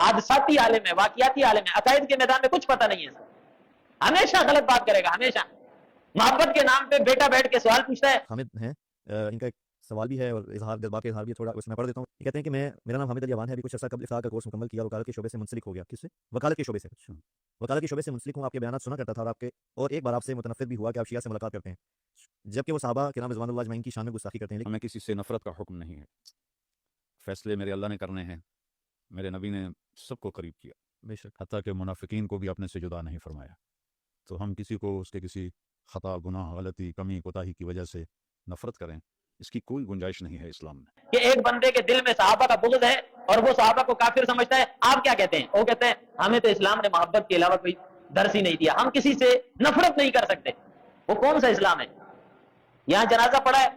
حادثاتی عالم ہے، واقعاتی عالم ہے، عقائد کے میدان میں کچھ پتہ نہیں ہے، ہمیشہ غلط بات کرے گا، ہمیشہ محبت کے نام پہ بیٹا بیٹھ کے سوال پوچھتا ہے۔ حامد ہیں، ان کا ایک سوال بھی ہے اور اظہار جذبات کے اظہار بھی تھوڑا اس میں پڑھ دیتا ہوں۔ یہ کہتے ہیں کہ میرا نام حامد علی اوان ہے، ابھی کچھ عرصہ قبل اخلاق کا کورس مکمل کیا، وکالت کے شعبے سے منسلک ہو گیا۔ کس سے؟ وکالت کے شعبے سے۔ وکالت کے شعبے سے منسلک ہوں، آپ کے بیانات سنا کرتا تھا اور ایک بار آپ سے متنفر بھی ہوا کہ آپ شیعہ سے ملاقات کرتے ہیں، جبکہ وہ صحابہ کرام رضوان اللہ اجمعین کی شان میں گستاخی کرتے ہیں۔ ہمیں کسی سے نفرت کا حکم نہیں ہے، فیصلے میرے اللہ نے کرنے ہیں، میرے نبی نے سب کو قریب کیا، بے شک حتیٰ کہ منافقین کو بھی اپنے سے جدا نہیں فرمایا۔ تو ہم کسی کو اس کے کسی خطا، گناہ، غلطی، کمی، کوتاہی کی وجہ سے نفرت کریں، اس کی کوئی گنجائش نہیں ہے اسلام میں۔ کہ ایک بندے کے دل میں صحابہ کا بغض ہے اور وہ صحابہ کو کافر سمجھتا ہے، آپ کیا کہتے ہیں؟ وہ کہتے ہیں ہمیں تو اسلام نے محبت کے علاوہ کوئی درس ہی نہیں دیا، ہم کسی سے نفرت نہیں کر سکتے۔ وہ کون سا اسلام ہے؟ یہاں جنازہ پڑھا ہے،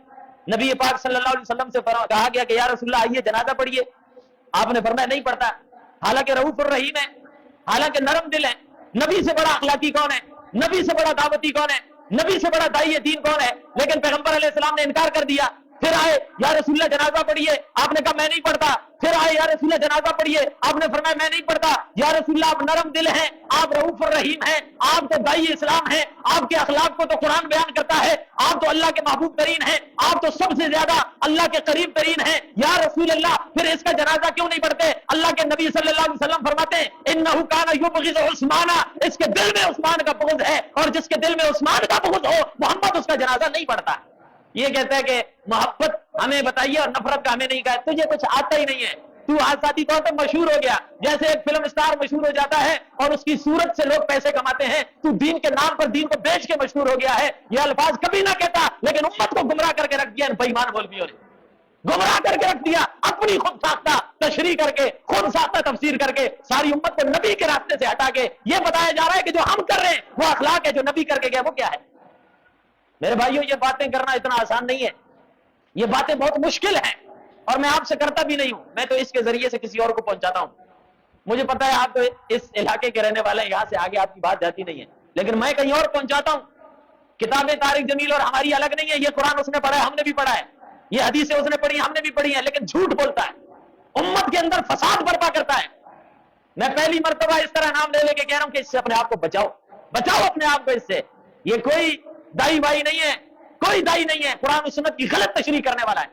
نبی پاک صلی اللہ علیہ وسلم سے کہا گیا کہ یا رسول اللہ آئیے جنازہ پڑھیے، آپ نے فرمایا نہیں پڑھتا، حالانکہ رؤوف الرحیم ہے، حالانکہ نرم دل ہے۔ نبی سے بڑا اخلاقی کون ہے؟ نبی سے بڑا دعوتی کون ہے؟ نبی سے بڑا داعی دین کون ہے؟ لیکن پیغمبر علیہ السلام نے انکار کر دیا۔ پھر آئے یا رسول اللہ جنازہ پڑھیے، آپ نے کہا میں نہیں پڑھتا۔ پھر آئے یا رسول اللہ جنازہ پڑھیے، آپ نے فرمایا میں نہیں پڑھتا۔ یا رسول اللہ آپ نرم دل ہیں، آپ رؤوف الرحیم ہیں، آپ تو داعی اسلام ہیں، آپ کے اخلاق کو تو قرآن بیان کرتا ہے، آپ تو اللہ کے محبوب ترین ہیں، آپ تو سب سے زیادہ اللہ کے قریب ترین ہیں۔ یا رسول اللہ پھر اس کا جنازہ کیوں نہیں پڑھتے؟ اللہ کے نبی صلی اللہ علیہ وسلم فرماتے ہیں انہ کان یبغض عثمان، اس کے دل میں عثمان کا بغض ہے، اور جس کے دل میں عثمان کا بغض ہو محمد اس کا جنازہ نہیں پڑھتا۔ یہ کہتا ہے کہ محبت ہمیں بتائیے اور نفرت کا ہمیں نہیں کہا، تجھے کچھ آتا ہی نہیں ہے، تو آساتی طور پر مشہور ہو گیا، جیسے ایک فلم اسٹار مشہور ہو جاتا ہے اور اس کی صورت سے لوگ پیسے کماتے ہیں، تو دین کے نام پر دین کو بیچ کے مشہور ہو گیا ہے۔ یہ الفاظ کبھی نہ کہتا، لیکن امت کو گمراہ کر کے رکھ دیا بے ایمان مولویوں نے، گمراہ کر کے رکھ دیا، اپنی خود ساختہ تشریح کر کے، خود ساختہ تفسیر کر کے ساری امت کو نبی کے راستے سے ہٹا کے یہ بتایا جا رہا ہے کہ جو ہم کر رہے ہیں وہ اخلاق ہے، جو نبی کر کے گیا وہ کیا ہے؟ میرے بھائیوں یہ باتیں کرنا اتنا آسان نہیں ہے، یہ باتیں بہت مشکل ہیں، اور میں آپ سے کرتا بھی نہیں ہوں، میں تو اس کے ذریعے سے کسی اور کو پہنچاتا ہوں۔ مجھے پتا ہے آپ تو اس علاقے کے رہنے والے ہیں، یہاں سے آگے آپ کی بات جاتی نہیں ہے، لیکن میں کہیں اور پہنچاتا ہوں۔ کتابیں طارق جمیل اور ہماری الگ نہیں ہے، یہ قرآن اس نے پڑھا ہے، ہم نے بھی پڑھا ہے، یہ حدیثیں اس نے پڑھی ہم نے بھی پڑھی ہیں، لیکن جھوٹ بولتا ہے، امت کے اندر فساد برپا کرتا ہے۔ میں پہلی مرتبہ اس طرح نام لے لے کے کہہ رہا ہوں کہ اس سے اپنے آپ کو بچاؤ، بچاؤ اپنے آپ کو اس سے۔ یہ کوئی دائی بائی نہیں ہے، کوئی دائی نہیں ہے، قرآن و سنت کی غلط تشریح کرنے والا ہے۔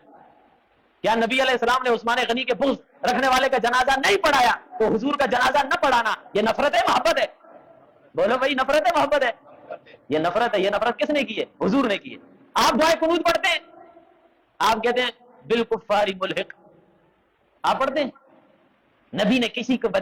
کیا نبی علیہ السلام نے عثمان غنی کے بغض رکھنے والے کا جنازہ نہیں پڑھایا تو حضور کا جنازہ نہ پڑھانا یہ نفرت ہے محبت ہے؟ بولو بھائی، نفرت ہے محبت ہے؟ یہ نفرت ہے۔ یہ نفرت کس نے کی ہے؟ حضور نے کی ہے۔ آپ دعائے قنوت پڑھتے ہیں، آپ کہتے ہیں بالکفار ملحق، آپ پڑھتے ہیں؟ نبی نے کسی کو